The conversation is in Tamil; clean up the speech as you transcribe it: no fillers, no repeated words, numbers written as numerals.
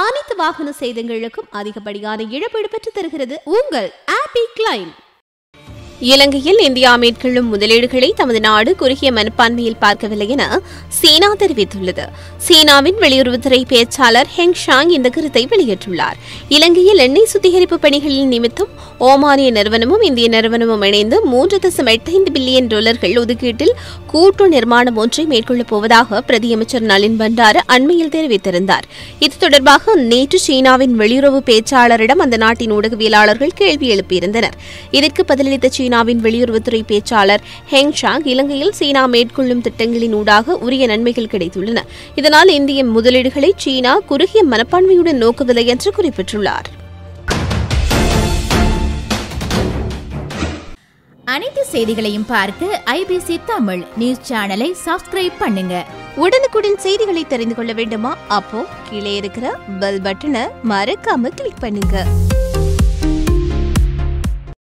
அனைத்து வாகன சேதங்களுக்கும் அதிகப்படியான இழப்பீடு பெற்று தருகிறது உங்கள் ஆப்பி கிளைம். இலங்கையில் இந்தியா மேற்கொள்ளும் முதலீடுகளை தமது நாடு குறுகிய மனப்பான்மையில் பார்க்கவில்லை என சீனா தெரிவித்துள்ளது. சீனாவின் வெளியுறவுத்துறை பேச்சாளர் ஹெங் ஷாங் இந்த கருத்தை வெளியிட்டுள்ளார். இலங்கையில் எண்ணெய் சுத்திகரிப்பு பணிகளின் நிமித்தம் ஓமானிய நிறுவனமும் இந்திய நிறுவனமும் இணைந்து $3.85 பில்லியன் ஒதுக்கீட்டில் கூட்டு நிர்மாணம் ஒன்றை மேற்கொள்ளப் போவதாக பிரதியமைச்சர் நளின் பண்டார அண்மையில் தெரிவித்திருந்தார். இது தொடர்பாக நேற்று சீனாவின் வெளியுறவு பேச்சாளரிடம் அந்த நாட்டின் ஊடகவியலாளர்கள் கேள்வி எழுப்பியிருந்தனர். இதற்கு பதிலளித்த சீனாவின் வெளியுறவுத்துறை பேச்சாளர் ஹெங் ஷாங், இலங்கையில் சீனா மேற்கொள்ளும் திட்டங்களின் ஊடாக உரிய நன்மைகள் கிடைத்துள்ளன. இதனால் இந்திய முதலீடுகளை சீனா குறுகிய மனப்பான்மையுடன் நோக்கவில்லை என்று குறிப்பிட்டுள்ளார். அனைத்து செய்திகளையும் பார்க்க ஐபிசி தமிழ் நியூஸ் சேனலை சப்ஸ்கிரைப் பண்ணுங்க. உடனுக்குடன் செய்திகளை தெரிந்து கொள்ள வேண்டுமா? அப்போ கீழே இருக்கிற பெல் பட்டனை மறக்காம கிளிக் பண்ணுங்க.